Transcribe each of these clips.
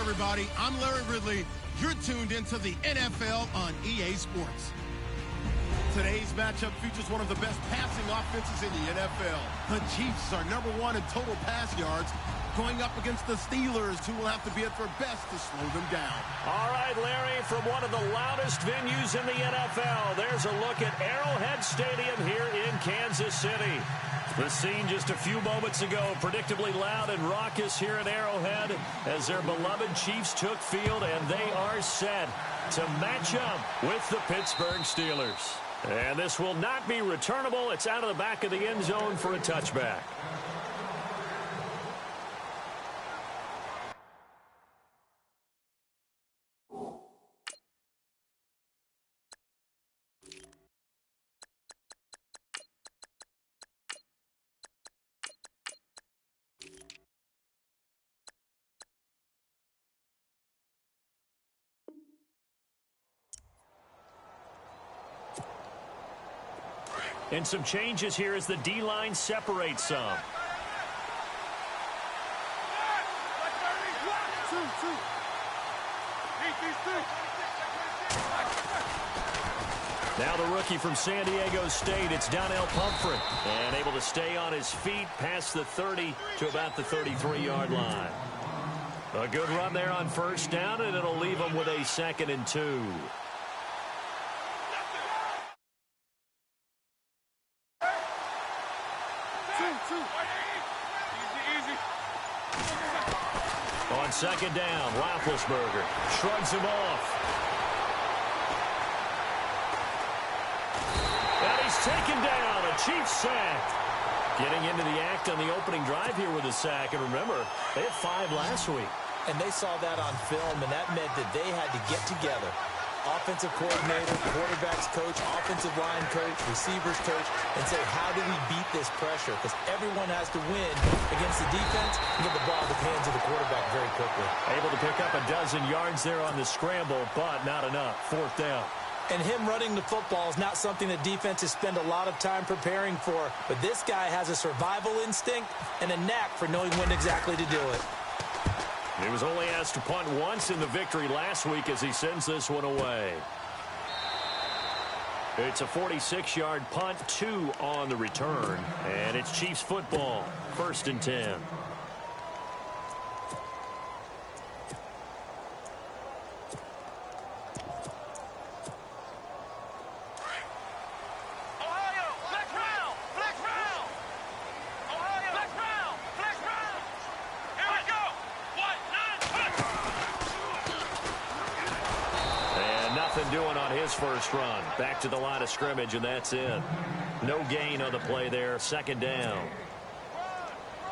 everybody. I'm Larry Ridley. You're tuned into the NFL on EA Sports. Today's matchup features one of the best passing offenses in the NFL. The Chiefs are #1 in total pass yards, going up against the Steelers, who will have to be at their best to slow them down. All right, Larry, from one of the loudest venues in the NFL, there's a look at Arrowhead Stadium here in Kansas City. The scene just a few moments ago, predictably loud and raucous here at Arrowhead as their beloved Chiefs took field, and they are set to match up with the Pittsburgh Steelers. And this will not be returnable. It's out of the back of the end zone for a touchback. And some changes here as the D-line separates some. Now the rookie from San Diego State, it's Donnell Pumphrey. And able to stay on his feet past the 30 to about the 33-yard line. A good run there on first down, and it'll leave him with a 2nd and 2. On 2nd down, Roethlisberger shrugs him off. And he's taken down, a Chiefs sack. Getting into the act on the opening drive here with a sack. And remember, they had 5 last week. And they saw that on film, and that meant that they had to get together. Offensive coordinator, quarterbacks coach, offensive line coach, receivers coach, and say, how do we beat this pressure? Because everyone has to win against the defense and get the ball in the hands of the quarterback very quickly. Able to pick up a dozen yards there on the scramble, but not enough. 4th down. And him running the football is not something that defenses spend a lot of time preparing for. But this guy has a survival instinct and a knack for knowing when exactly to do it. He was only asked to punt once in the victory last week as he sends this one away. It's a 46-yard punt, 2 on the return, and it's Chiefs football, 1st and 10. Doing on his first run. Back to the line of scrimmage, and that's it. No gain on the play there. 2nd down.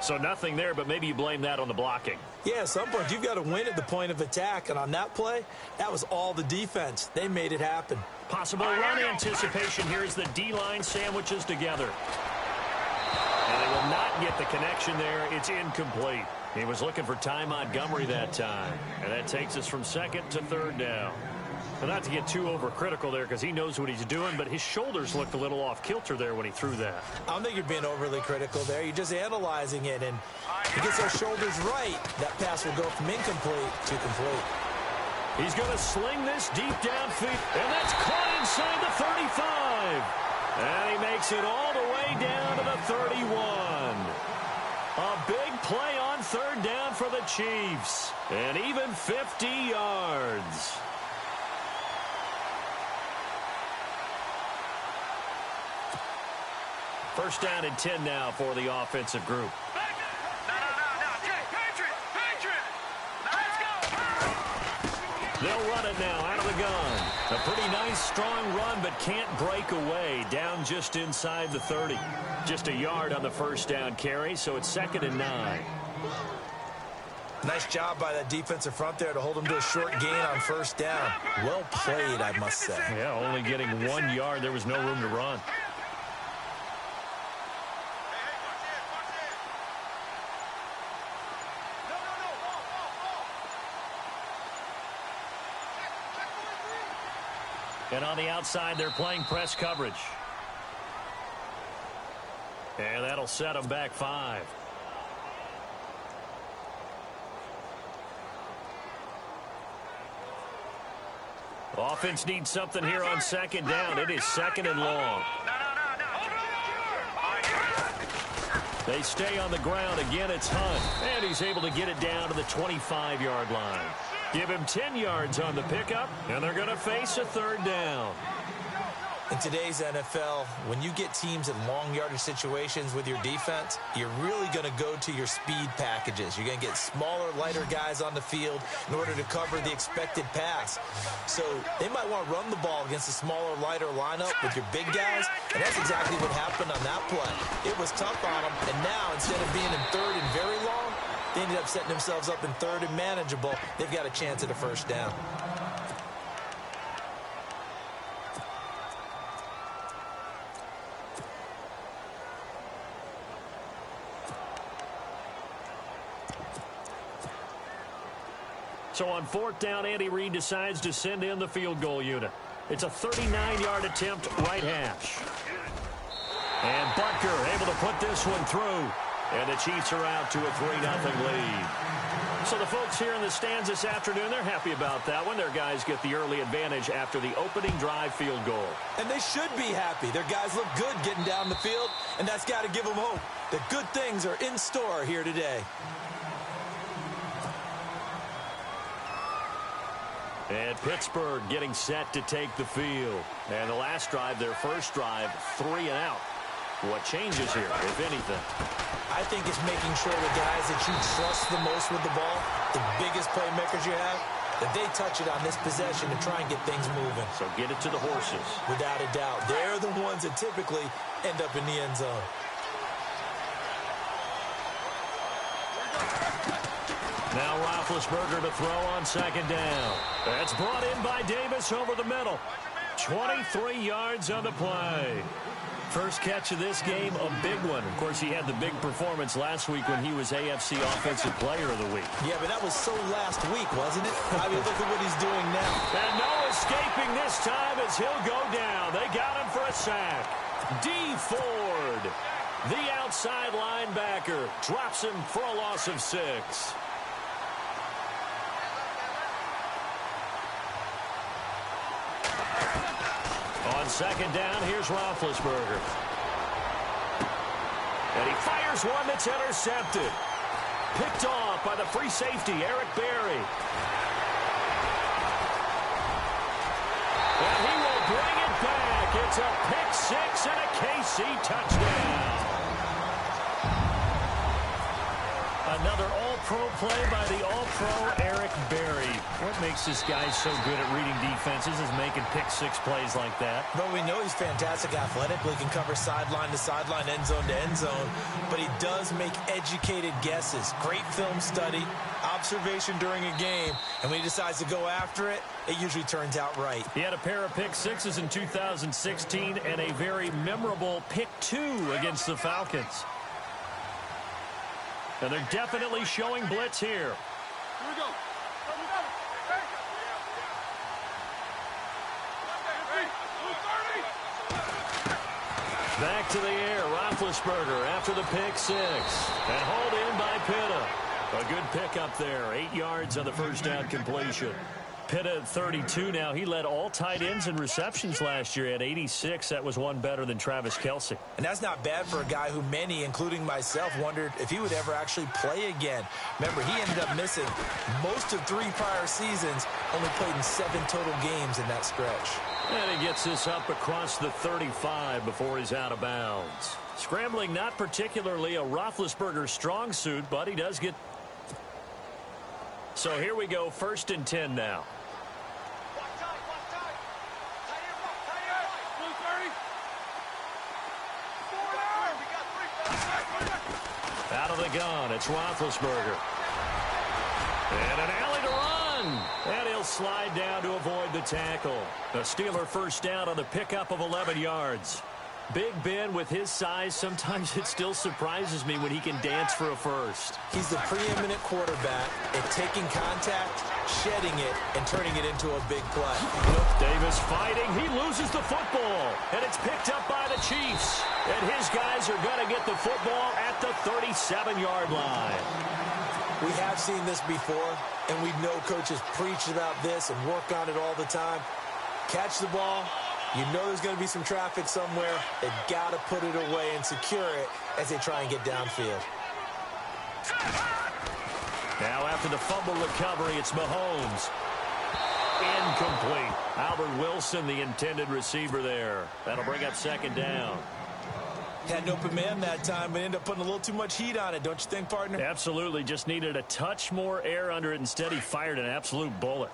So nothing there, but maybe you blame that on the blocking. Yeah, at some point you've got to win at the point of attack, and on that play, that was all the defense. They made it happen. Possible run anticipation here as the D-line sandwiches together. And they will not get the connection there. It's incomplete. He was looking for Ty Montgomery that time. And that takes us from 2nd to 3rd down. But not to get too overcritical there because he knows what he's doing, but his shoulders looked a little off kilter there when he threw that. I don't think you're being overly critical there. You're just analyzing it, and he gets those shoulders right. That pass will go from incomplete to complete. He's going to sling this deep downfield, and that's caught inside the 35. And he makes it all the way down to the 31. A big play on 3rd down for the Chiefs, and even 50 yards. First down and 10 now for the offensive group. They'll run it now out of the gun. A pretty nice, strong run, but can't break away. Down just inside the 30. Just a yard on the first down carry, so it's 2nd and 9. Nice job by that defensive front there to hold him to a short gain on first down. Well played, I must say. Yeah, only getting 1 yard. There was no room to run. And on the outside, they're playing press coverage. And that'll set them back 5. Offense needs something here on second down. It is second and long. They stay on the ground. Again, it's Hunt. And he's able to get it down to the 25-yard line. Give him 10 yards on the pickup, and they're going to face a third down. In today's NFL, when you get teams in long yardage situations with your defense, you're really going to go to your speed packages. You're going to get smaller, lighter guys on the field in order to cover the expected pass. So they might want to run the ball against a smaller, lighter lineup with your big guys, and that's exactly what happened on that play. It was tough on them, and now instead of being in third and very long, they ended up setting themselves up in third and manageable. They've got a chance at a first down. So on fourth down, Andy Reid decides to send in the field goal unit. It's a 39-yard attempt, right hash. And Butker able to put this one through. And the Chiefs are out to a 3-0 lead. So the folks here in the stands this afternoon, they're happy about that one. Their guys get the early advantage after the opening drive field goal. And they should be happy. Their guys look good getting down the field, and that's got to give them hope that good things are in store here today. And Pittsburgh getting set to take the field. And the last drive, their first drive, 3 and out. What changes here, if anything? I think it's making sure the guys that you trust the most with the ball, the biggest playmakers you have, that they touch it on this possession to try and get things moving. So get it to the horses. Without a doubt. They're the ones that typically end up in the end zone. Now Roethlisberger to throw on second down. That's brought in by Davis over the middle. 23 yards on the play. First catch of this game, a big one. Of course, he had the big performance last week when he was AFC Offensive Player of the Week. Yeah, but that was so last week, wasn't it? I mean, look at what he's doing now. And no escaping this time as he'll go down. They got him for a sack. D. Ford, the outside linebacker, drops him for a loss of 6. On second down, here's Roethlisberger. And he fires one that's intercepted. Picked off by the free safety, Eric Berry. And he will bring it back. It's a pick 6 and a KC touchdown. Another all-pro play by the all-pro Eric Berry. What makes this guy so good at reading defenses is making pick-6 plays like that. Well, we know he's fantastic athletically, can cover sideline to sideline, end zone to end zone, but he does make educated guesses. Great film study, observation during a game, and when he decides to go after it, it usually turns out right. He had a pair of pick-6s in 2016 and a very memorable pick-2 against the Falcons. And they're definitely showing blitz here. Here we go. Back to the air, Roethlisberger after the pick-6. And hauled in by Pitta. A good pickup there, 8 yards on the first down completion. Pitta at 32 now. He led all tight ends in receptions last year at 86. That was one better than Travis Kelce. And that's not bad for a guy who many, including myself, wondered if he would ever actually play again. Remember, he ended up missing most of 3 prior seasons, only played in 7 total games in that stretch. And he gets this up across the 35 before he's out of bounds. Scrambling not particularly a Roethlisberger strong suit, but he does get... So here we go, 1st and 10 now. Out of the gun, it's Roethlisberger. And an alley to run. And he'll slide down to avoid the tackle. A Steeler first down on the pickup of 11 yards. Big Ben, with his size, sometimes it still surprises me when he can dance for a first. He's the preeminent quarterback at taking contact, shedding it, and turning it into a big play. Davis fighting. He loses the football. And it's picked up by the Chiefs. And his guys are going to get the football at the 37-yard line. We have seen this before, and we know coaches preach about this and work on it all the time. Catch the ball. You know there's going to be some traffic somewhere. They've got to put it away and secure it as they try and get downfield. Now after the fumble recovery, it's Mahomes. Incomplete. Albert Wilson, the intended receiver there. That'll bring up second down. Had an open man that time, but ended up putting a little too much heat on it, don't you think, partner? Absolutely. Just needed a touch more air under it. Instead, he fired an absolute bullet.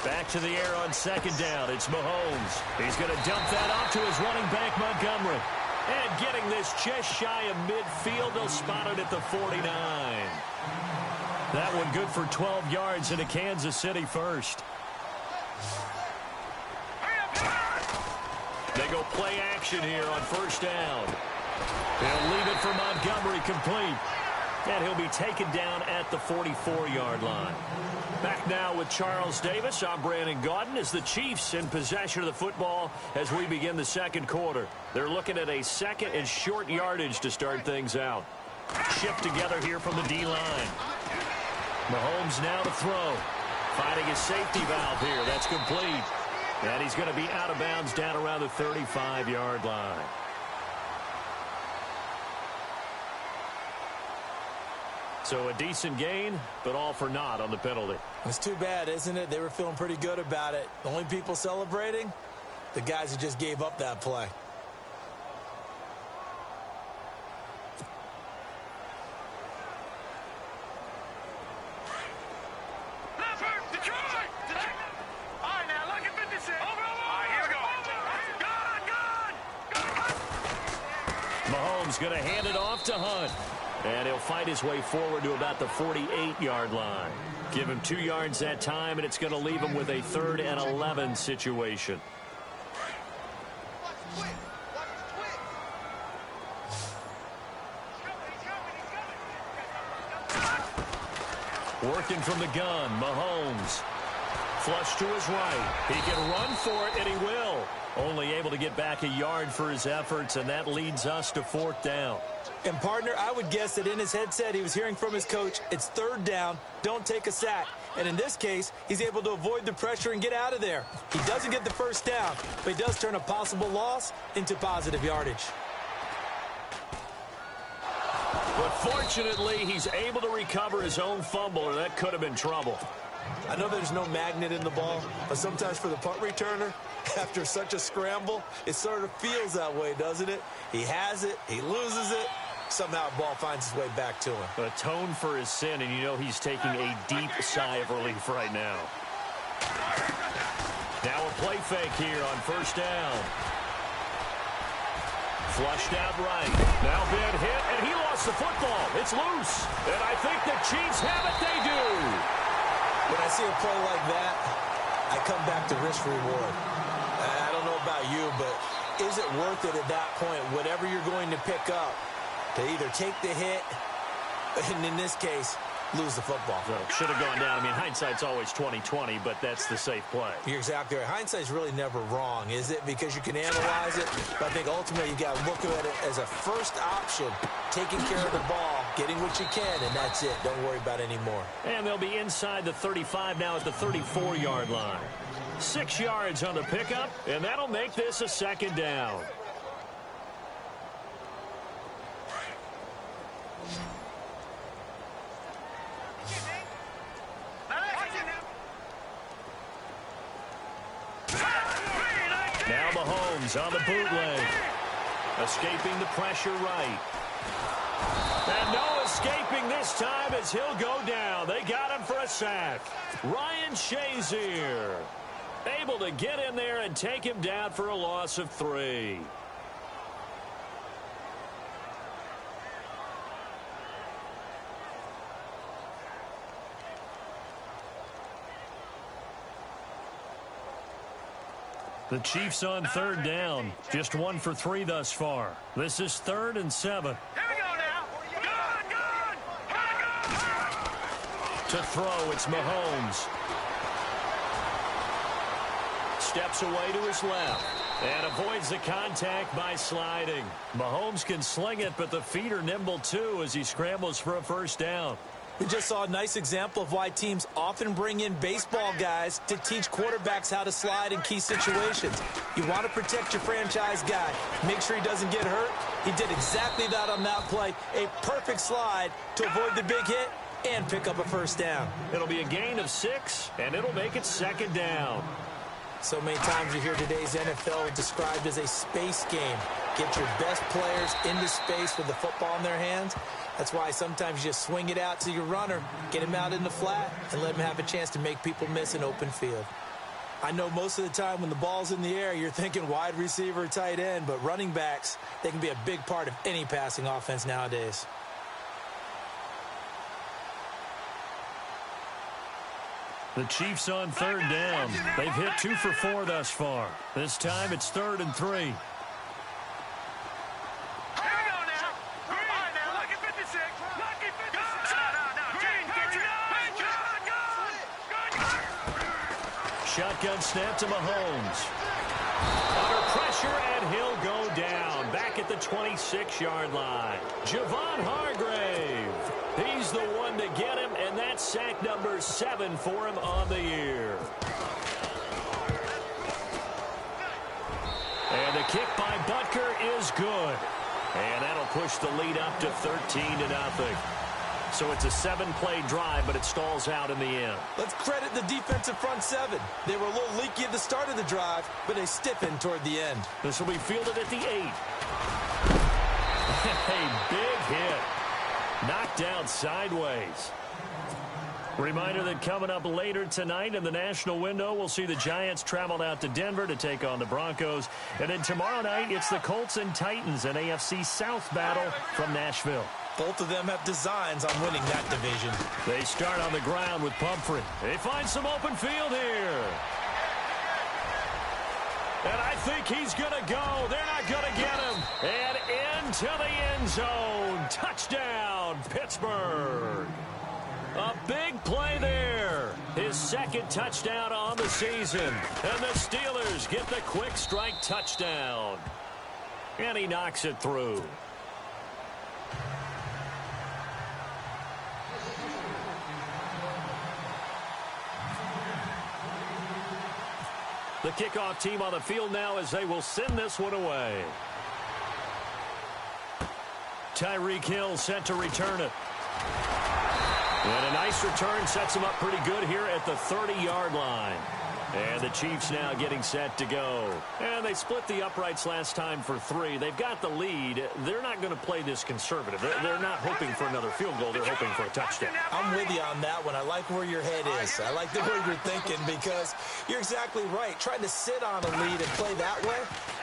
Back to the air on second down. It's Mahomes. He's going to dump that off to his running back, Montgomery. And getting this just shy of midfield, they'll spot it at the 49. That one good for 12 yards into Kansas City first. They go play action here on first down. They'll leave it for Montgomery complete. And he'll be taken down at the 44-yard line. Back now with Charles Davis. I'm Brandon Gaudin as the Chiefs in possession of the football as we begin the second quarter. They're looking at a second and short yardage to start things out. Shift together here from the D-line. Mahomes now to throw. Finding his safety valve here. That's complete. And he's going to be out of bounds down around the 35-yard line. So a decent gain, but all for naught on the penalty. It's too bad, isn't it? They were feeling pretty good about it. The only people celebrating, the guys who just gave up that play. Mahomes going to hand it off to Hunt. And he'll fight his way forward to about the 48-yard line. Give him 2 yards that time, and it's going to leave him with a 3rd and 11 situation. Working from the gun, Mahomes. Flush to his right. He can run for it, and he will. Only able to get back a yard for his efforts, and that leads us to 4th down. And, partner, I would guess that in his headset he was hearing from his coach, it's 3rd down, don't take a sack. And in this case, he's able to avoid the pressure and get out of there. He doesn't get the first down, but he does turn a possible loss into positive yardage. But fortunately, he's able to recover his own fumble, or that could have been trouble. I know there's no magnet in the ball, but sometimes for the punt returner, after such a scramble, it sort of feels that way, doesn't it? He has it, he loses it, somehow the ball finds its way back to him. Atone for his sin, and you know he's taking a deep sigh of relief right now. Now a play fake here on first down. Flushed out right. Now been hit, and he lost the football. It's loose, and I think the Chiefs have it. They do. When I see a play like that, I come back to risk-reward. I don't know about you, but is it worth it at that point, whatever you're going to pick up, to either take the hit, and in this case, lose the football? So should have gone down. I mean, hindsight's always 20/20, but that's the safe play. You're exactly right. Hindsight's really never wrong, is it? Because you can analyze it, but I think ultimately you got to look at it as a first option, taking care of the ball, getting what you can, and that's it. Don't worry about any more. And they'll be inside the 35 now at the 34-yard line. 6 yards on the pickup, and that'll make this a 2nd down. Now Mahomes on the bootleg. Escaping the pressure right. And no escaping this time as he'll go down. They got him for a sack. Ryan Shazier able to get in there and take him down for a loss of 3. The Chiefs on 3rd down. Just 1 for 3 thus far. This is 3rd and 7. Here we go now. Good. To throw, it's Mahomes. Steps away to his left and avoids the contact by sliding. Mahomes can sling it, but the feet are nimble too as he scrambles for a first down. We just saw a nice example of why teams often bring in baseball guys to teach quarterbacks how to slide in key situations. You want to protect your franchise guy. Make sure he doesn't get hurt. He did exactly that on that play. A perfect slide to avoid the big hit and pick up a first down. It'll be a gain of 6, and it'll make it second down. So many times you hear today's NFL described as a space game. Get your best players into space with the football in their hands. That's why sometimes you just swing it out to your runner, get him out in the flat, and let him have a chance to make people miss an open field. I know most of the time when the ball's in the air, you're thinking wide receiver, tight end, but running backs, they can be a big part of any passing offense nowadays. The Chiefs on third down. They've hit 2 for 4 thus far. This time it's 3rd and 3. Shotgun snap to Mahomes. Under pressure, and he'll go down. Back at the 26-yard line. Javon Hargrave. He's the one to get him, and that's sack number 7 for him on the year. And the kick by Butker is good. And that'll push the lead up to 13-0. So it's a 7-play drive, but it stalls out in the end. Let's credit the defensive front 7. They were a little leaky at the start of the drive, but they stiffened toward the end. This will be fielded at the 8. A big hit. Knocked down sideways. Reminder that coming up later tonight in the national window, we'll see the Giants travel out to Denver to take on the Broncos. And then tomorrow night, it's the Colts and Titans, an AFC South battle from Nashville. Both of them have designs on winning that division. They start on the ground with Pumphrey. They find some open field here. And I think he's going to go. They're not going to get him. And into the end zone. Touchdown, Pittsburgh. A big play there. His second touchdown on the season. And the Steelers get the quick strike touchdown. And he knocks it through. The kickoff team on the field now as they will send this one away. Tyreek Hill set to return it. And a nice return sets him up pretty good here at the 30-yard line. And the Chiefs now getting set to go. And they split the uprights last time for 3. They've got the lead. They're not going to play this conservative. They're not hoping for another field goal. They're hoping for a touchdown. I'm with you on that one. I like where your head is. I like the way you're thinking because you're exactly right. Trying to sit on a lead and play that way,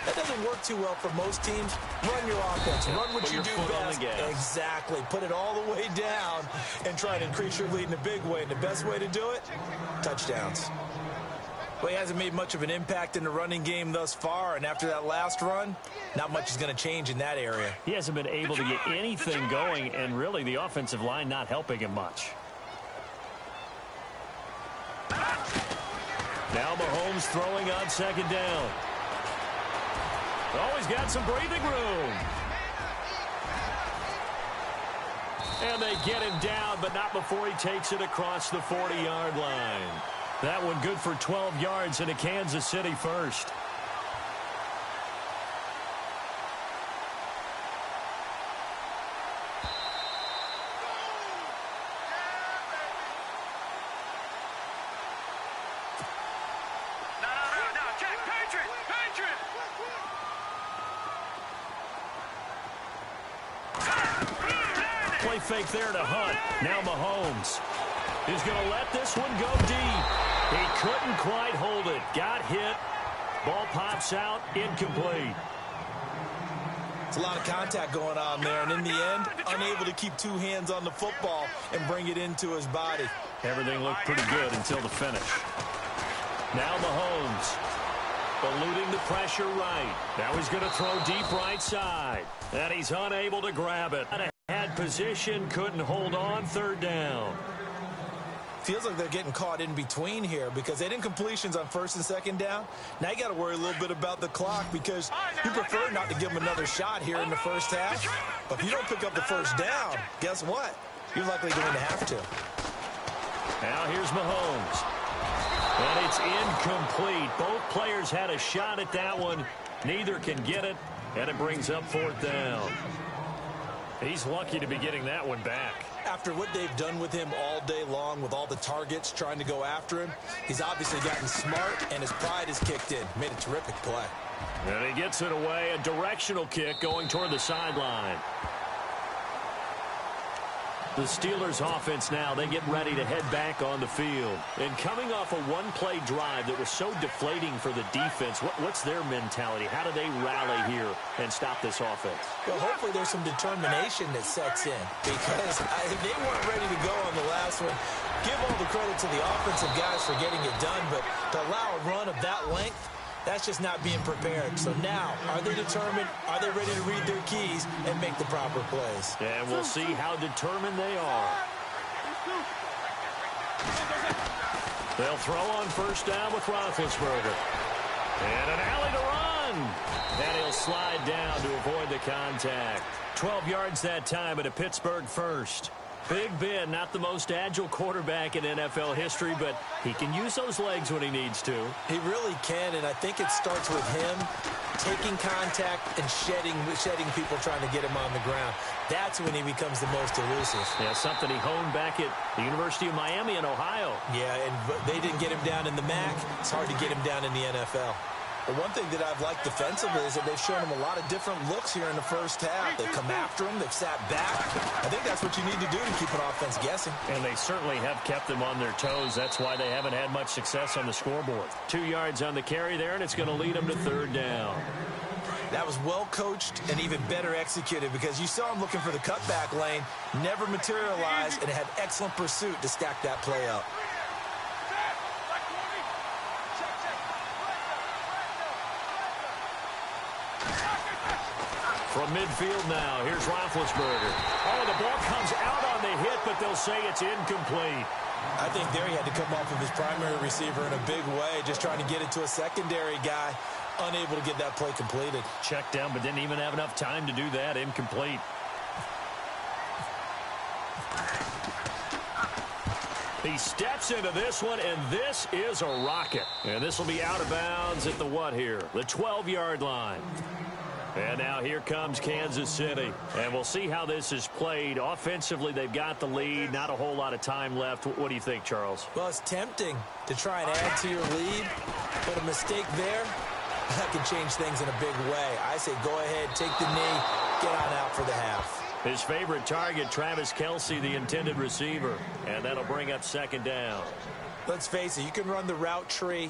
that doesn't work too well for most teams. Run your offense. Run what you do best. Exactly. Put it all the way down and try to increase your lead in a big way. And the best way to do it, touchdowns. Well, he hasn't made much of an impact in the running game thus far, and after that last run, not much is going to change in that area. He hasn't been able to get anything going, and really the offensive line not helping him much. Now Mahomes throwing on second down. Oh, he's got some breathing room. And they get him down, but not before he takes it across the 40-yard line. That one good for 12 yards into Kansas City first. No, check, Patriot! Play fake there to Hunt. Now Mahomes. He's going to let this one go deep. He couldn't quite hold it. Got hit. Ball pops out. Incomplete. It's a lot of contact going on there, and in the end, unable to keep 2 hands on the football and bring it into his body. Everything looked pretty good until the finish. Now Mahomes. Eluding the pressure right. Now he's going to throw deep right side. And he's unable to grab it. Had position, couldn't hold on, 3rd down. Feels like they're getting caught in between here because they didn't completions on 1st and 2nd down. Now you got to worry a little bit about the clock because you prefer not to give them another shot here in the first half. But if you don't pick up the 1st down, guess what? you're likely going to have to. Now here's Mahomes. And it's incomplete. Both players had a shot at that one. Neither can get it, and it brings up 4th down. He's lucky to be getting that one back. After what they've done with him all day long with all the targets trying to go after him, he's obviously gotten smart, and his pride is kicked in. Made a terrific play. And he gets it away, a directional kick going toward the sideline. The Steelers offense now, they get ready to head back on the field. And coming off a one-play drive that was so deflating for the defense, what's their mentality? How do they rally here and stop this offense? Well, hopefully there's some determination that sets in, because they weren't ready to go on the last one. Give all the credit to the offensive guys for getting it done, but to allow a run of that length, that's just not being prepared. So now, are they determined? Are they ready to read their keys and make the proper plays? And we'll see how determined they are. They'll throw on 1st down with Roethlisberger. And an alley to run. And he'll slide down to avoid the contact. 12 yards that time at a Pittsburgh first. Big Ben, not the most agile quarterback in NFL history, but he can use those legs when he needs to. He really can, and I think it starts with him taking contact and shedding people trying to get him on the ground. That's when he becomes the most elusive. Yeah, something he honed back at the University of Miami in Ohio. Yeah, and they didn't get him down in the MAC. It's hard to get him down in the NFL. The one thing that I've liked defensively is that they've shown him a lot of different looks here in the first half. They've come after him. They've sat back. I think that's what you need to do to keep an offense guessing. And they certainly have kept them on their toes. That's why they haven't had much success on the scoreboard. 2 yards on the carry there, and it's going to lead them to 3rd down. That was well coached and even better executed, because you saw him looking for the cutback lane, never materialized, and had excellent pursuit to stack that play up. From midfield now, here's Roethlisberger. Oh, the ball comes out on the hit, but they'll say it's incomplete. I think there he had to come off of his primary receiver in a big way, just trying to get it to a secondary guy, unable to get that play completed. Checked down, but didn't even have enough time to do that. Incomplete. He steps into this one, and this is a rocket. And this will be out of bounds at the what here? The 12-yard line. And now here comes Kansas City. And we'll see how this is played. Offensively, they've got the lead. Not a whole lot of time left. What do you think, Charles? Well, it's tempting to try and add to your lead, but a mistake there, that can change things in a big way. I say go ahead, take the knee, get on out for the half. His favorite target, Travis Kelce, the intended receiver. And that'll bring up 2nd down. Let's face it, you can run the route tree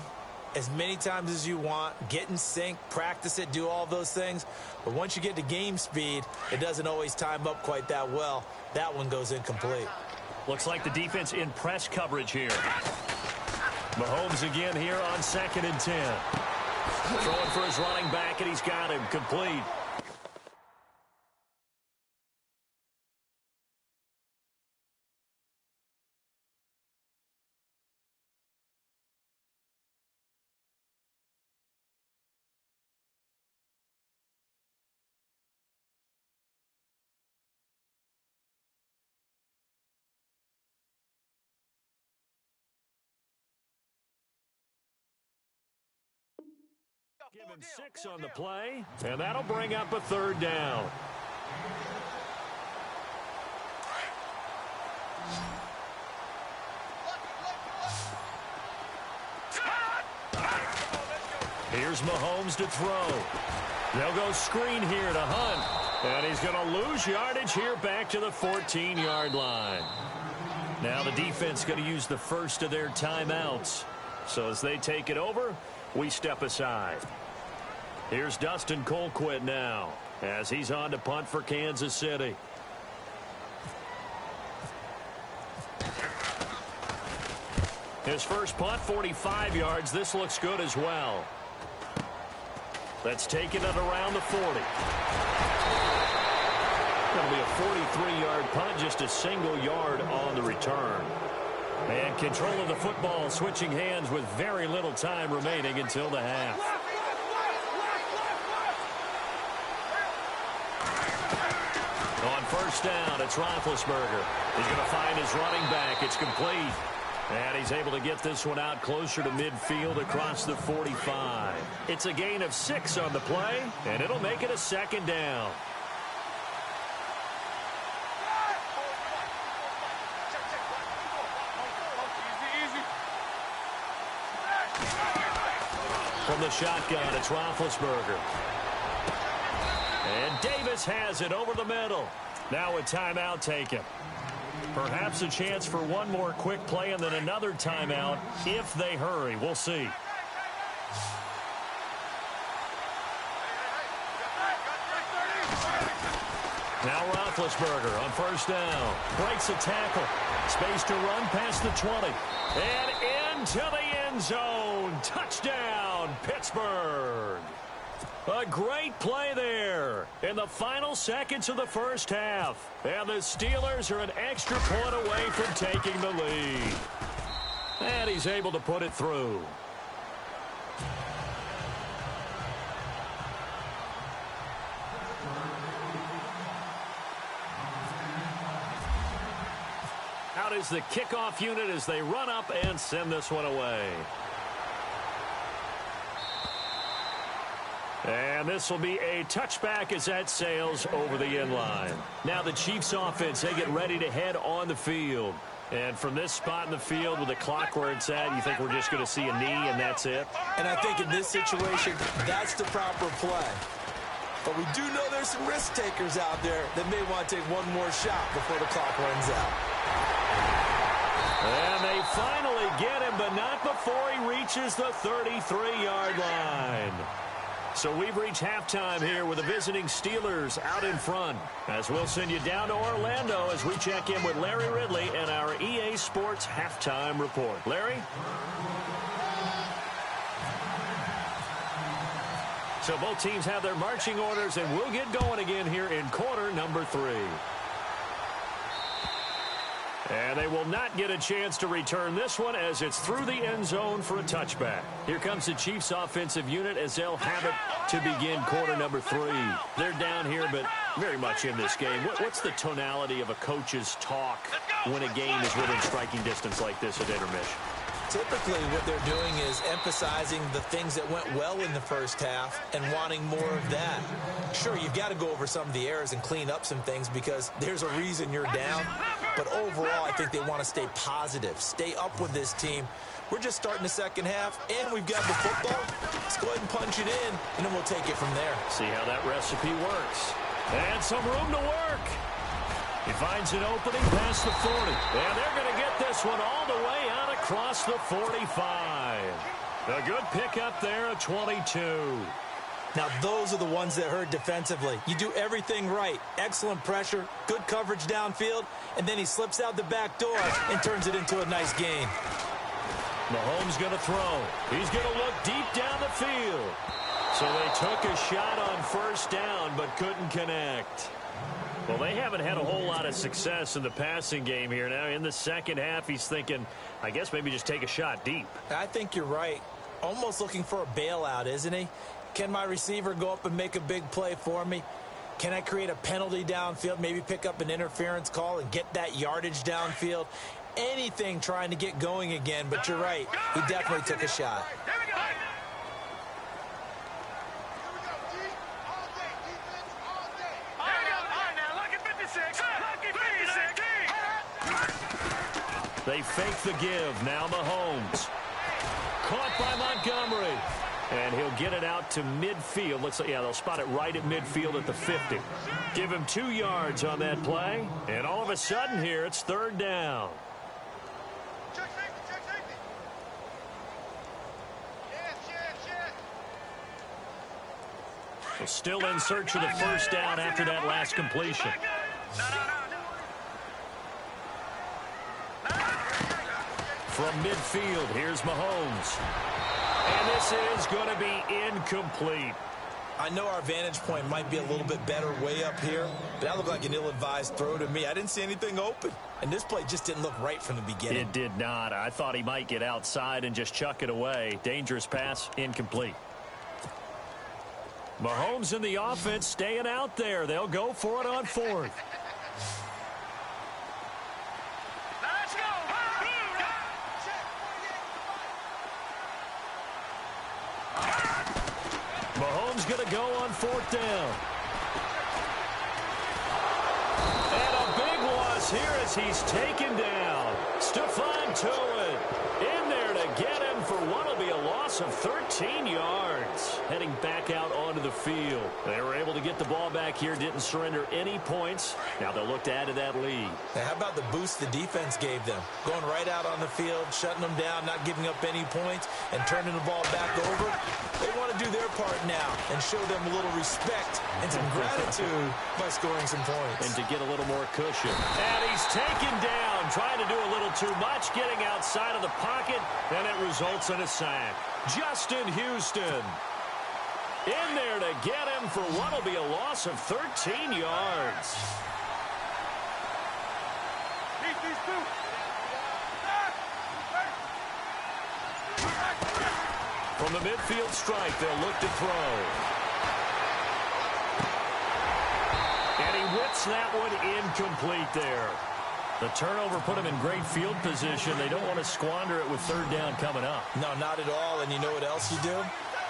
as many times as you want, get in sync, practice it, do all those things. But once you get to game speed, it doesn't always time up quite that well. That one goes incomplete. Looks like the defense in press coverage here. Mahomes again here on 2nd and 10. Throwing for his running back, and he's got him complete. Give him 6 on the play, and that'll bring up a 3rd down. Here's Mahomes to throw. They'll go screen here to Hunt, and he's going to lose yardage here back to the 14-yard line. Now the defense going to use the first of their timeouts. So as they take it over, we step aside. Here's Dustin Colquitt now as he's on to punt for Kansas City. His first punt, 45 yards. This looks good as well. That's taken it around the 40. Going to be a 43-yard punt, just a single yard on the return. And control of the football switching hands with very little time remaining until the half. On first down. It's Roethlisberger. He's going to find his running back. It's complete. And he's able to get this one out closer to midfield across the 45. It's a gain of 6 on the play, and it'll make it a second down. From the shotgun, it's Roethlisberger. And Davis has it over the middle. Now a timeout taken. Perhaps a chance for one more quick play and then another timeout if they hurry. We'll see. Now Roethlisberger on first down. Breaks a tackle. Space to run past the 20. And into the end zone. Touchdown, Pittsburgh. A great play there in the final seconds of the first half. And the Steelers are an extra point away from taking the lead. And he's able to put it through. Out is the kickoff unit as they run up and send this one away. And this will be a touchback as that sails over the end line. Now the Chiefs offense, they get ready to head on the field. And from this spot in the field with the clock where it's at, you think we're just going to see a knee and that's it? And I think in this situation, that's the proper play. But we do know there's some risk takers out there that may want to take one more shot before the clock runs out. And they finally get him, but not before he reaches the 33-yard line. So we've reached halftime here with the visiting Steelers out in front. As we'll send you down to Orlando as we check in with Larry Ridley and our EA Sports halftime report. Larry? So both teams have their marching orders, and we'll get going again here in quarter number 3. And they will not get a chance to return this one as it's through the end zone for a touchback. Here comes the Chiefs offensive unit as they'll have it to begin quarter number 3. They're down here, but very much in this game. What's the tonality of a coach's talk when a game is within striking distance like this at intermission? Typically, what they're doing is emphasizing the things that went well in the first half and wanting more of that. Sure, you've got to go over some of the errors and clean up some things because there's a reason you're down. But overall, I think they want to stay positive, stay up with this team. We're just starting the second half, and we've got the football. Let's go ahead and punch it in, and then we'll take it from there. See how that recipe works. And some room to work. He finds an opening past the 40. And they're going to get this one all the way out across the 45. A good pickup there at 22. Now, those are the ones that hurt defensively. You do everything right. Excellent pressure, good coverage downfield, and then he slips out the back door and turns it into a nice gain. Mahomes going to throw. He's going to look deep down the field. So they took a shot on first down but couldn't connect. Well, they haven't had a whole lot of success in the passing game here. Now, in the second half, he's thinking, I guess maybe just take a shot deep. I think you're right. Almost looking for a bailout, isn't he? Can my receiver go up and make a big play for me? Can I create a penalty downfield, maybe pick up an interference call and get that yardage downfield? Anything trying to get going again, but you're right. He definitely took a shot. They fake the give. Now Mahomes. Caught by Montgomery. And he'll get it out to midfield. Looks like, yeah, they'll spot it right at midfield at the 50. Give him 2 yards on that play. And all of a sudden here, it's third down. Check safety. Well, still in search of the first down after that last completion. From midfield, here's Mahomes. And this is going to be incomplete. I know our vantage point might be a little bit better way up here, but that looked like an ill-advised throw to me. I didn't see anything open, and this play just didn't look right from the beginning. It did not. I thought he might get outside and just chuck it away. Dangerous pass, incomplete. Mahomes and the offense staying out there. They'll go for it on fourth. going to go on 4th down. And a big loss here as he's taken down. Stephon Tuitt in there to get him for what will be a loss of 13 yards. Heading back out onto the field. They were able to get the ball back here, didn't surrender any points. Now they'll look to add to that lead. Now, how about the boost the defense gave them? Going right out on the field, shutting them down, not giving up any points, and turning the ball back over. They want to do their part now and show them a little respect and some gratitude by scoring some points. And to get a little more cushion. And he's taken down, trying to do a little too much, getting outside of the pocket, and it results in a sack. Justin Houston in there to get him for what will be a loss of 13 yards. From the midfield strike, they'll look to throw. And he whips that one incomplete there. The turnover put him in great field position. They don't want to squander it with 3rd down coming up. No, not at all. And you know what else you do?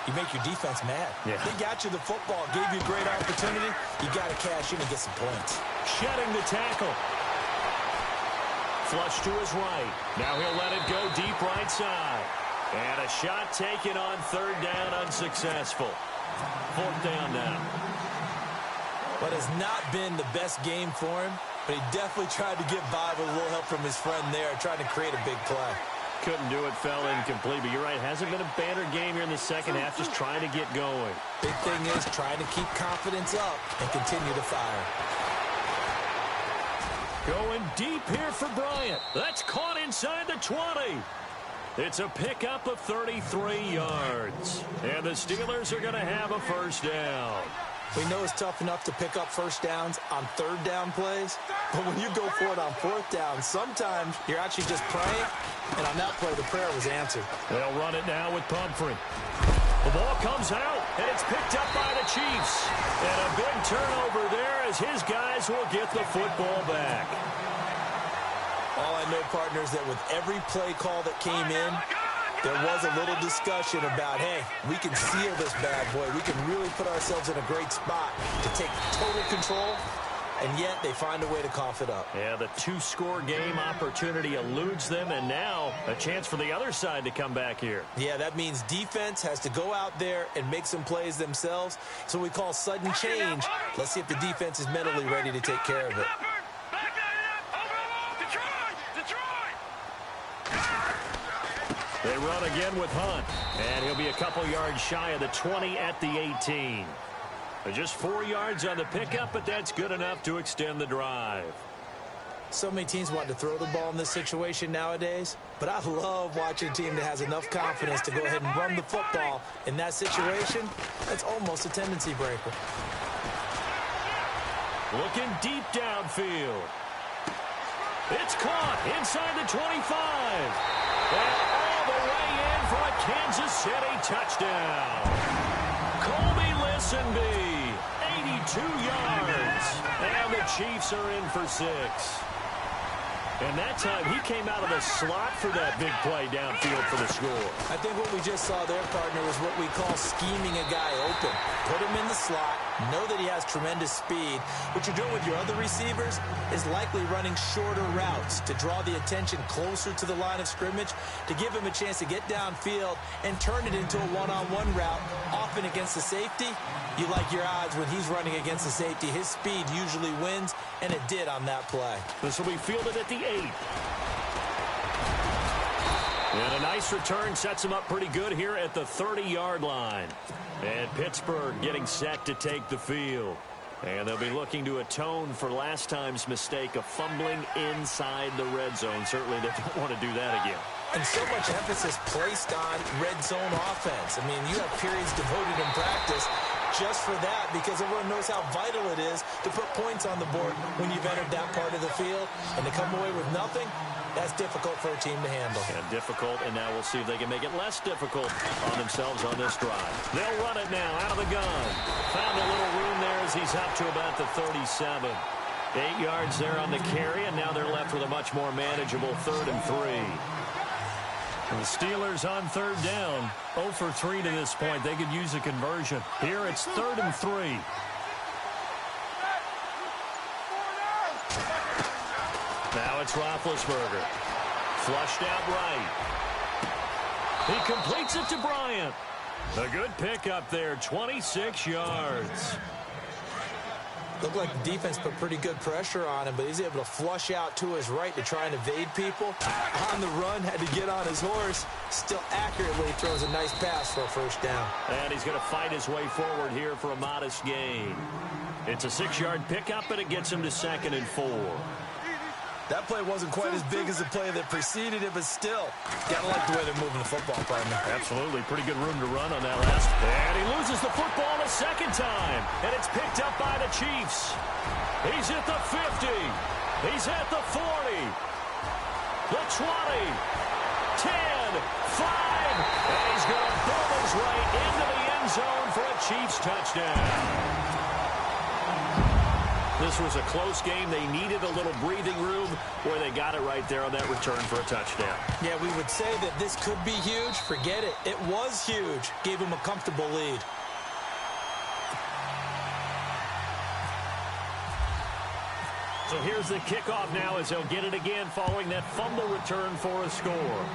You make your defense mad. Yeah. They got you the football, gave you a great opportunity. You got to cash in and get some points. Shedding the tackle. Flush to his right. Now he'll let it go deep right side. And a shot taken on 3rd down, unsuccessful. 4th down now. But has not been the best game for him, but he definitely tried to get by with a little help from his friend there, trying to create a big play. Couldn't do it, fell incomplete, but you're right, hasn't been a banner game here in the second half, just trying to get going. Big thing is trying to keep confidence up and continue to fire. Going deep here for Bryant. That's caught inside the 20. It's a pickup of 33 yards. And the Steelers are going to have a 1st down. We know it's tough enough to pick up 1st downs on 3rd down plays, but when you go for it on 4th down, sometimes you're actually just praying, and on that play, the prayer was answered. They'll run it now with Pumphrey. The ball comes out, and it's picked up by the Chiefs. And a big turnover there as his guys will get the football back. All I know, partners, that with every play call that came in, there was a little discussion about, hey, we can seal this bad boy. We can really put ourselves in a great spot to take total control, and yet they find a way to cough it up. Yeah, the 2-score game opportunity eludes them, and now a chance for the other side to come back here. Yeah, that means defense has to go out there and make some plays themselves. So we call sudden change. Let's see if the defense is mentally ready to take care of it. They run again with Hunt, and he'll be a couple yards shy of the 20 at the 18. Just 4 yards on the pickup, but that's good enough to extend the drive. So many teams want to throw the ball in this situation nowadays, but I love watching a team that has enough confidence to go ahead and run the football. In that situation, that's almost a tendency breaker. Looking deep downfield. It's caught inside the 25. And all the way in for a Kansas City touchdown. Colby Listenby, 82 yards. And the Chiefs are in for 6. And that time, he came out of the slot for that big play downfield for the score. I think what we just saw there, partner, is what we call scheming a guy open. Put him in the slot, know that he has tremendous speed. What you're doing with your other receivers is likely running shorter routes to draw the attention closer to the line of scrimmage, to give him a chance to get downfield and turn it into a one-on-one route, often against the safety. You like your odds when he's running against the safety. His speed usually wins, and it did on that play. This will be fielded at the 8. And a nice return sets him up pretty good here at the 30-yard line. And Pittsburgh getting set to take the field. And they'll be looking to atone for last time's mistake of fumbling inside the red zone. Certainly they don't want to do that again. And so much emphasis placed on red zone offense. I mean, you have periods devoted in practice just for that, because everyone knows how vital it is to put points on the board when you've entered that part of the field. And to come away with nothing, that's difficult for a team to handle. And difficult, and now we'll see if they can make it less difficult on themselves on this drive. They'll run it now out of the gun. Found a little room there as he's up to about the 37. 8 yards there on the carry, and now they're left with a much more manageable 3rd and 3. The Steelers on third down. 0 for 3 to this point. They could use a conversion. Here it's 3rd and 3. Now it's Roethlisberger. Flushed out right. He completes it to Bryant. A good pickup there, 26 yards. Looked like the defense put pretty good pressure on him, but he's able to flush out to his right to try and evade people. On the run, had to get on his horse. Still accurately throws a nice pass for a first down. And he's going to fight his way forward here for a modest gain. It's a 6-yard pickup, and it gets him to 2nd and 4. That play wasn't quite as big as the play that preceded it, but still, gotta like the way they're moving the football, partner. Absolutely. Pretty good room to run on that last. And he loses the football a second time, and it's picked up by the Chiefs. He's at the 50. He's at the 40. The 20. 10. 5. And he's going to boom his way into the end zone for a Chiefs touchdown. This was a close game. They needed a little breathing room where they got it right there on that return for a touchdown. Yeah, we would say that this could be huge. Forget it. It was huge. Gave him a comfortable lead. So here's the kickoff now as they'll get it again following that fumble return for a score.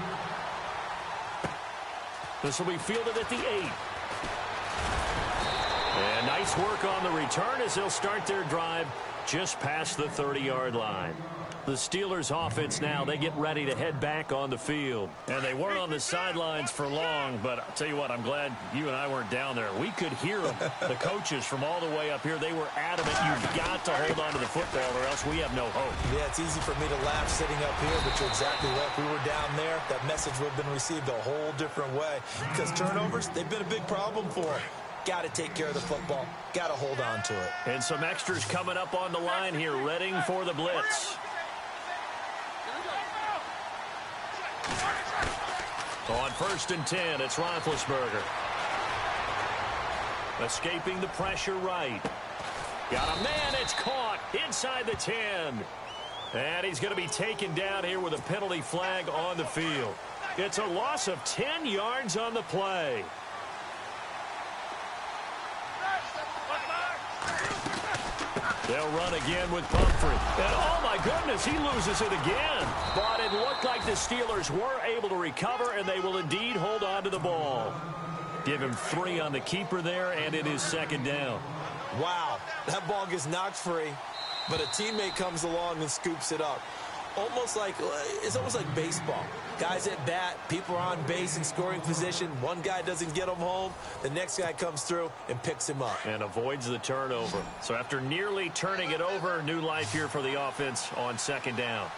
This will be fielded at the 8. And nice work on the return as they'll start their drive just past the 30-yard line. The Steelers offense now, they get ready to head back on the field. And they weren't on the sidelines for long, but I'll tell you what, I'm glad you and I weren't down there. We could hear them. The coaches from all the way up here, they were adamant. You've got to hold on to the football or else we have no hope. Yeah, it's easy for me to laugh sitting up here, but you're exactly right. If we were down there, that message would have been received a whole different way. Because turnovers, they've been a big problem for them. Got to take care of the football. Got to hold on to it. And some extras coming up on the line here, readying for the blitz. On 1st and 10, it's Roethlisberger. Escaping the pressure right. Got a man, it's caught inside the 10. And he's going to be taken down here with a penalty flag on the field. It's a loss of 10 yards on the play. They'll run again with Pumphrey. And oh my goodness, he loses it again. But it looked like the Steelers were able to recover, and they will indeed hold on to the ball. Give him 3 on the keeper there, and it is 2nd down. Wow, that ball gets knocked free, but a teammate comes along and scoops it up. It's almost like baseball. Guys at bat, people are on base in scoring position. One guy doesn't get him home. The next guy comes through and picks him up. And avoids the turnover. So after nearly turning it over, new life here for the offense on 2nd down.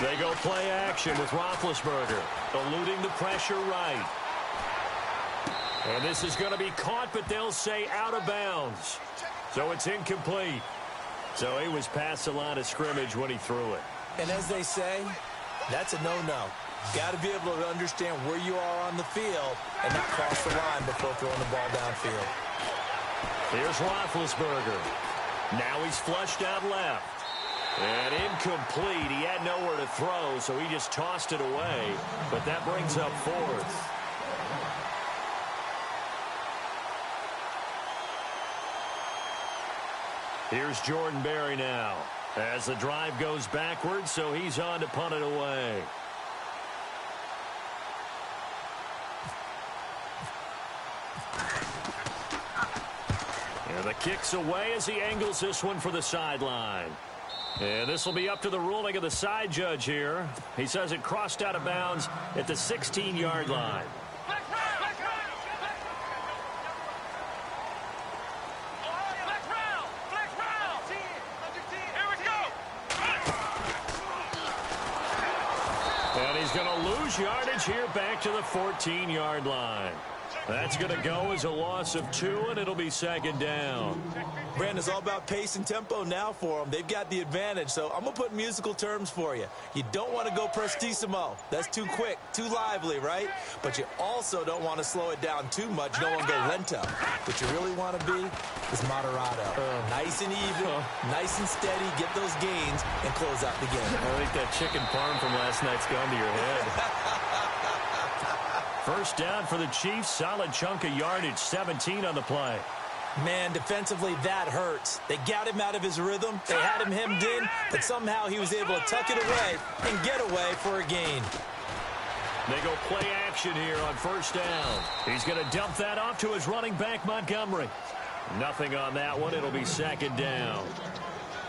They go play action with Roethlisberger, eluding the pressure right. And this is going to be caught, but they'll say out of bounds. So it's incomplete. So he was past the line of scrimmage when he threw it. And as they say, that's a no-no. Got to be able to understand where you are on the field and not cross the line before throwing the ball downfield. Here's Roethlisberger. Now he's flushed out left. And incomplete. He had nowhere to throw, so he just tossed it away. But that brings up 4th. Here's Jordan Berry now as the drive goes backwards, so he's on to punt it away. And the kick's away as he angles this one for the sideline. And this will be up to the ruling of the side judge here. He says it crossed out of bounds at the 16-yard line. And he's going to lose yardage here back to the 14-yard line. That's going to go as a loss of 2, and it'll be second down. Brandon, it's all about pace and tempo now for them. They've got the advantage, so I'm going to put musical terms for you. You don't want to go prestissimo. That's too quick, too lively, right? But you also don't want to slow it down too much. You don't want to go lento. What you really want to be is moderato. Nice and even, nice and steady, get those gains, and close out the game. I think that chicken parm from last night's gone to your head. First down for the Chiefs. Solid chunk of yardage, 17 on the play. Man, defensively, that hurts. They got him out of his rhythm. They had him hemmed in, but somehow he was able to tuck it away and get away for a gain. They go play action here on first down. He's going to dump that off to his running back, Montgomery. Nothing on that one. It'll be second down.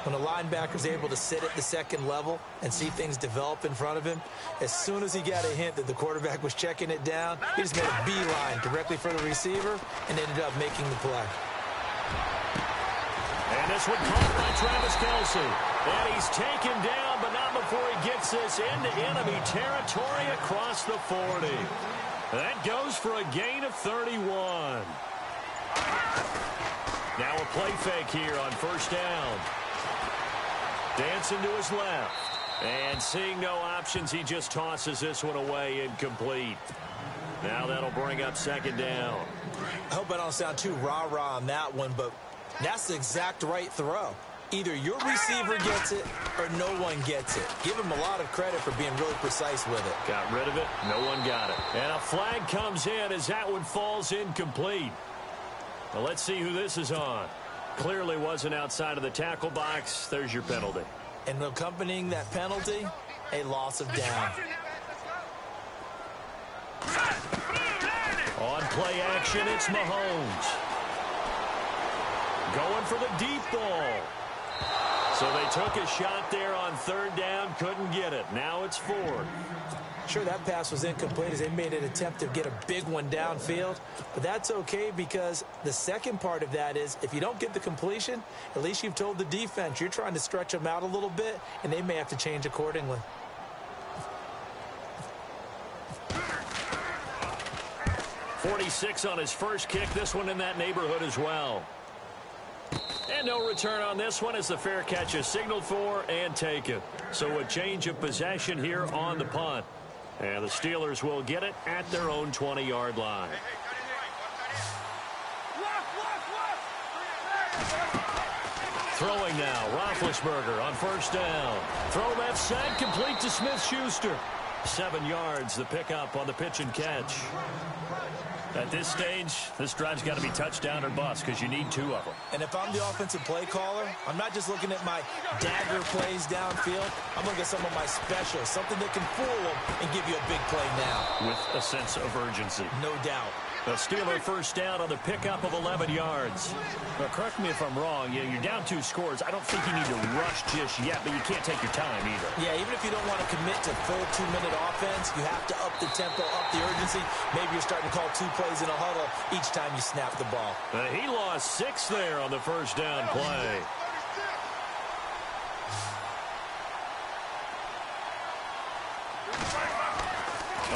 When a linebacker's able to sit at the second level and see things develop in front of him, as soon as he got a hint that the quarterback was checking it down, he just made a beeline directly for the receiver and ended up making the play. And this one caught by Travis Kelce. And he's taken down, but not before he gets this into enemy territory across the 40. That goes for a gain of 31. Now a play fake here on first down. Dancing to his left. And seeing no options, he just tosses this one away incomplete. Now that'll bring up second down. I hope I don't sound too rah-rah on that one, but that's the exact right throw. Either your receiver gets it or no one gets it. Give him a lot of credit for being really precise with it. Got rid of it. No one got it. And a flag comes in as that one falls incomplete. Well, let's see who this is on. Clearly wasn't outside of the tackle box. There's your penalty. And accompanying that penalty, a loss of down. On play action, it's Mahomes. Going for the deep ball. So they took a shot there on third down, couldn't get it. Now it's fourth. Sure, that pass was incomplete as they made an attempt to get a big one downfield. But that's okay because the second part of that is if you don't get the completion, at least you've told the defense you're trying to stretch them out a little bit, and they may have to change accordingly. .46 on his first kick. This one in that neighborhood as well. And no return on this one as the fair catch is signaled for and taken. So a change of possession here on the punt. And the Steelers will get it at their own 20-yard line. Throwing now, Roethlisberger on first down. Throw left side, complete to Smith-Schuster. 7 yards, the pickup on the pitch and catch. At this stage, this drive's got to be touchdown or bust because you need 2 of them. And if I'm the offensive play caller, I'm not just looking at my dagger plays downfield. I'm looking at some of my specials, something that can fool them and give you a big play now. With a sense of urgency. No doubt. A Steeler first down on the pickup of 11 yards. Now, correct me if I'm wrong. You're down 2 scores. I don't think you need to rush just yet, but you can't take your time either. Yeah, even if you don't want to commit to full 2-minute offense, you have to up the tempo, up the urgency. Maybe you're starting to call 2 plays in a huddle each time you snap the ball. He lost 6 there on the first down play.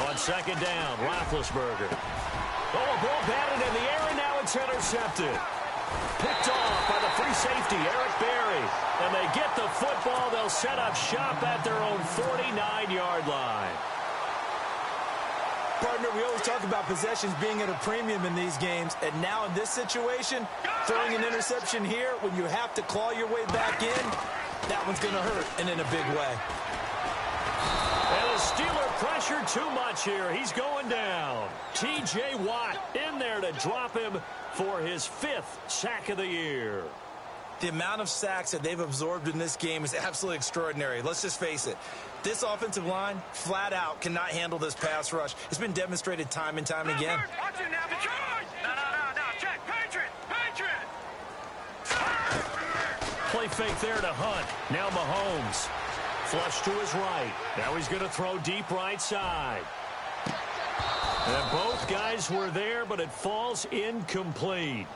On second down, Roethlisberger. Oh, a ball batted in the air, and now it's intercepted. Picked off by the free safety, Eric Berry. And they get the football. They'll set up shop at their own 49-yard line. Partner, we always talk about possessions being at a premium in these games. And now in this situation, throwing an interception here when you have to claw your way back in, that one's going to hurt, and in a big way. And the Steeler pressure too much here. He's going down. T.J. Watt in there to drop him for his 5th sack of the year. The amount of sacks that they've absorbed in this game is absolutely extraordinary. Let's just face it. This offensive line, flat out, cannot handle this pass rush. It's been demonstrated time and time again. Play fake there to Hunt. Now Mahomes. Flush to his right. Now he's going to throw deep right side. And both guys were there, but it falls incomplete.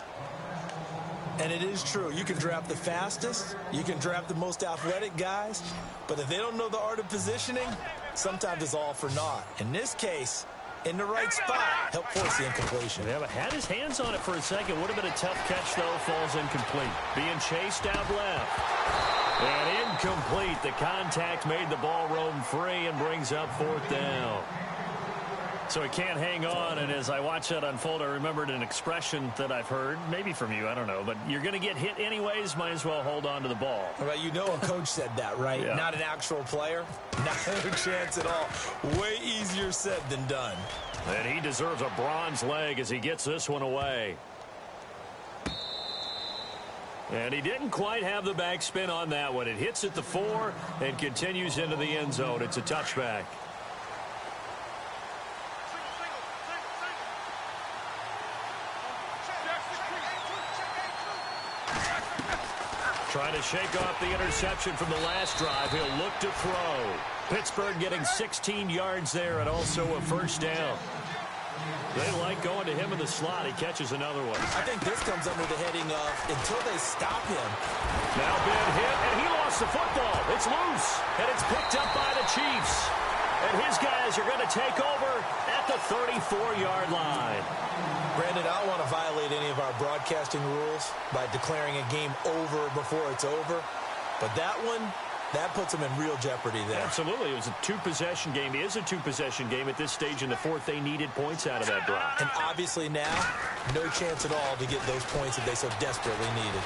And it is true. You can draft the fastest. You can draft the most athletic guys. But if they don't know the art of positioning, sometimes it's all for naught. In this case, in the right spot. Help force the incompletion. Yeah, but had his hands on it for a second. Would have been a tough catch, though. Falls incomplete. Being chased out left. And incomplete. The contact made the ball roam free and brings up 4th down. So he can't hang on, and as I watch that unfold, I remembered an expression that I've heard, maybe from you, I don't know, but you're going to get hit anyways, might as well hold on to the ball. Right, you know a coach said that, right? Yeah. Not an actual player. Not a chance at all. Way easier said than done. And he deserves a bronze leg as he gets this one away. And he didn't quite have the backspin on that one. It hits at the 4 and continues into the end zone. It's a touchback. Trying to shake off the interception from the last drive. He'll look to throw. Pittsburgh getting 16 yards there and also a 1st down. They like going to him in the slot. He catches another one. I think this comes under the heading of until they stop him. Now been hit, and he lost the football. It's loose, and it's picked up by the Chiefs. And his guys are going to take over at the 34-yard line. Brandon, I don't want to violate any of our broadcasting rules by declaring a game over before it's over. But that one, that puts them in real jeopardy there. Absolutely. It was a 2-possession game. It is a 2-possession game at this stage in the 4th. They needed points out of that drive. And obviously now, no chance at all to get those points that they so desperately needed.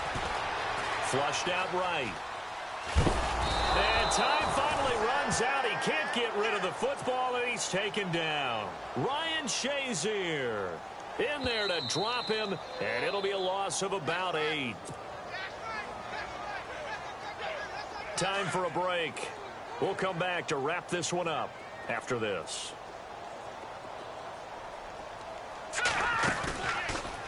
Flushed out right. And time finally runs out. He can't get rid of the football, and he's taken down. Ryan Shazier in there to drop him, and it'll be a loss of about 8. Time for a break. We'll come back to wrap this one up after this.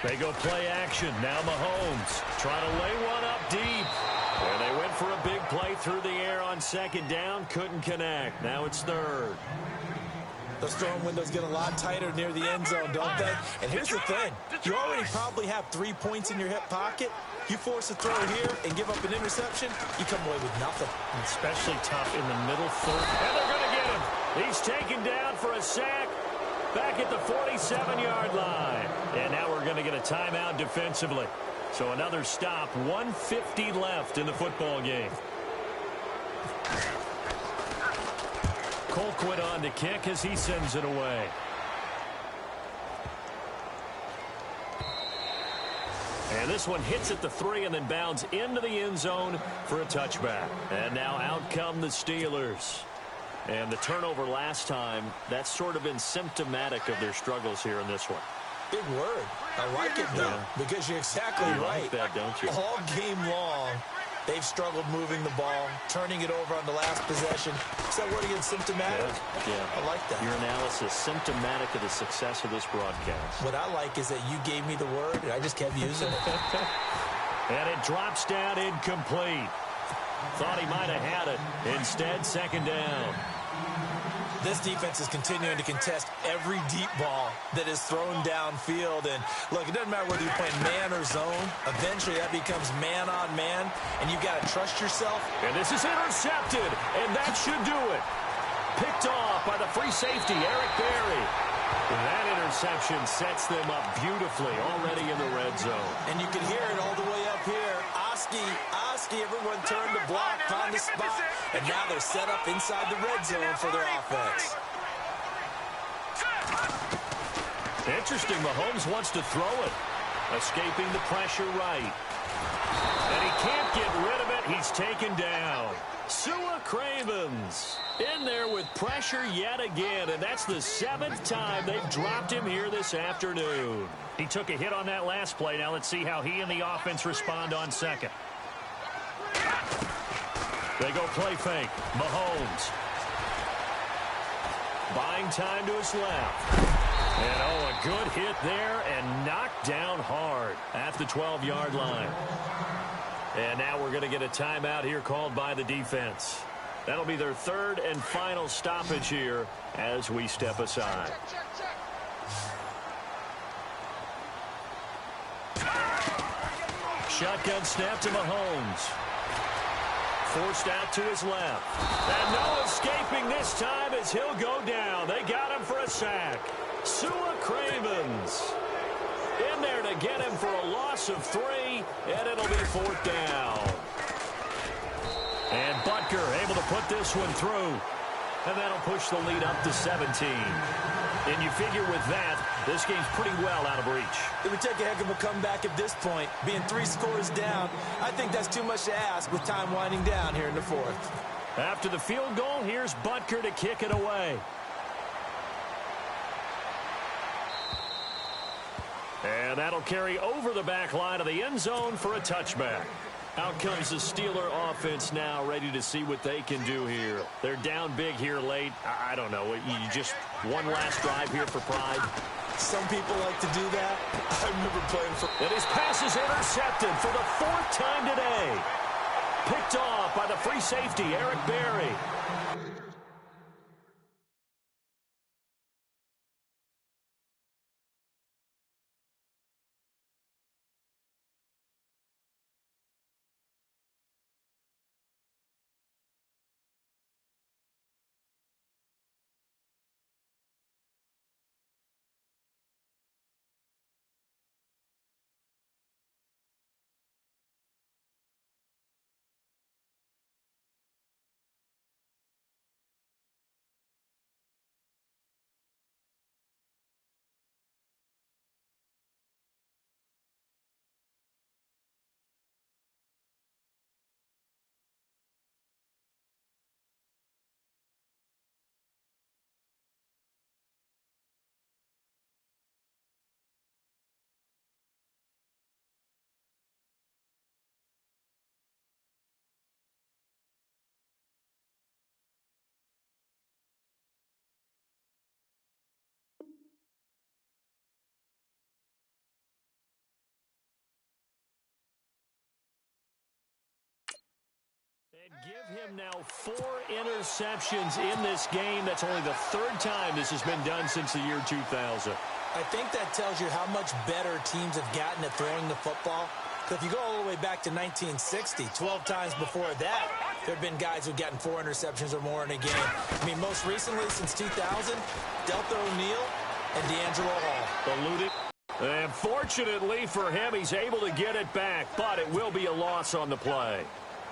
They go play action. Now Mahomes trying to lay one up deep. And they went for a big play through the air on 2nd down. Couldn't connect. Now it's 3rd. Those throwing windows get a lot tighter near the end zone, don't they? And here's the thing. You already probably have 3 points in your hip pocket. You force a throw here and give up an interception, you come away with nothing. Especially tough in the middle 3rd. And they're going to get him. He's taken down for a sack back at the 47-yard line. And now we're going to get a timeout defensively. So another stop, 1:50 left in the football game. Colquitt on to kick as he sends it away. And this one hits at the 3 and then bounds into the end zone for a touchback. And now out come the Steelers. And the turnover last time, that's sort of been symptomatic of their struggles here in this one. Big word. I like it, though, because you're exactly right. Like that, don't you? All game long, they've struggled moving the ball, turning it over on the last possession. Is that word again, symptomatic? Yeah. I like that. Your analysis, symptomatic of the success of this broadcast. What I like is that you gave me the word, and I just kept using it. And it drops down incomplete. Thought he might have had it. Instead, 2nd down. This defense is continuing to contest every deep ball that is thrown downfield. And, look, it doesn't matter whether you're playing man or zone. Eventually, that becomes man on man, and you've got to trust yourself. And this is intercepted, and that should do it. Picked off by the free safety, Eric Berry. And that interception sets them up beautifully already in the red zone. And you can hear it all the way up here. Oski, everyone turned to block, found the spot, and now they're set up inside the red zone for their offense. Interesting, Mahomes wants to throw it. Escaping the pressure right. And he can't get rid of it. He's taken down. Sua Cravens in there with pressure yet again, and that's the 7th time they've dropped him here this afternoon. He took a hit on that last play. Now let's see how he and the offense respond on 2nd. They go play fake. Mahomes. Buying time to his left. And, a good hit there and knocked down hard at the 12-yard line. And now we're going to get a timeout here called by the defense. That'll be their 3rd and final stoppage here as we step aside. Shotgun snap to Mahomes. Forced out to his left. And no escaping this time as he'll go down. They got him for a sack. Sua Cravens in there to get him for a loss of 3, and it'll be 4th down. And Butker able to put this one through, and that'll push the lead up to 17. And you figure with that, this game's pretty well out of reach. It would take a heck of a comeback at this point. Being 3 scores down, I think that's too much to ask with time winding down here in the 4th. After the field goal, here's Butker to kick it away. And that'll carry over the back line of the end zone for a touchback. Out comes the Steeler offense now, ready to see what they can do here. They're down big here late. I don't know. You just one last drive here for pride. Some people like to do that. I remember playing for... And his pass is intercepted for the 4th time today. Picked off by the free safety, Eric Berry. And give him now 4 interceptions in this game. That's only the 3rd time this has been done since the year 2000. I think that tells you how much better teams have gotten at throwing the football. Because if you go all the way back to 1960, 12 times before that, there have been guys who've gotten 4 interceptions or more in a game. I mean, most recently, since 2000, Delta O'Neal and D'Angelo Hall. Eluded. And fortunately for him, he's able to get it back, but it will be a loss on the play.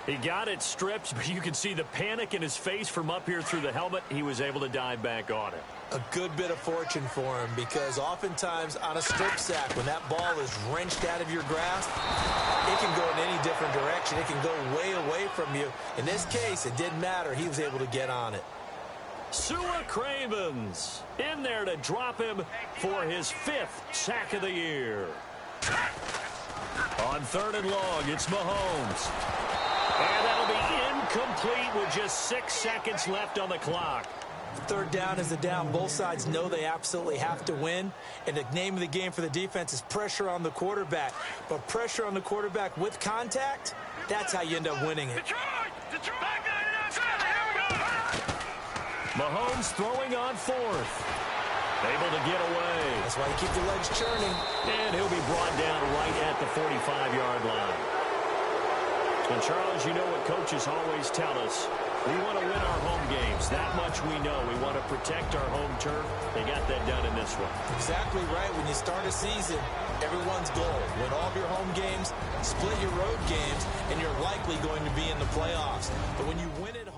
He got it stripped, but you can see the panic in his face from up here through the helmet. He was able to dive back on it. A good bit of fortune for him, because oftentimes on a strip sack, when that ball is wrenched out of your grasp, it can go in any different direction. It can go way away from you. In this case, it didn't matter. He was able to get on it. Sua Cravens in there to drop him for his 5th sack of the year. On 3rd and long, it's Mahomes. And that'll be incomplete with just 6 seconds left on the clock. 3rd down is the down. Both sides know they absolutely have to win. And the name of the game for the defense is pressure on the quarterback. But pressure on the quarterback with contact, that's how you end up winning it. Mahomes throwing on 4th. Able to get away. That's why you keep your legs churning. And he'll be brought down right at the 45-yard line. And, Charles, you know what coaches always tell us. We want to win our home games. That much we know. We want to protect our home turf. They got that done in this one. Exactly right. When you start a season, everyone's goal: win all of your home games, split your road games, and you're likely going to be in the playoffs. But when you win it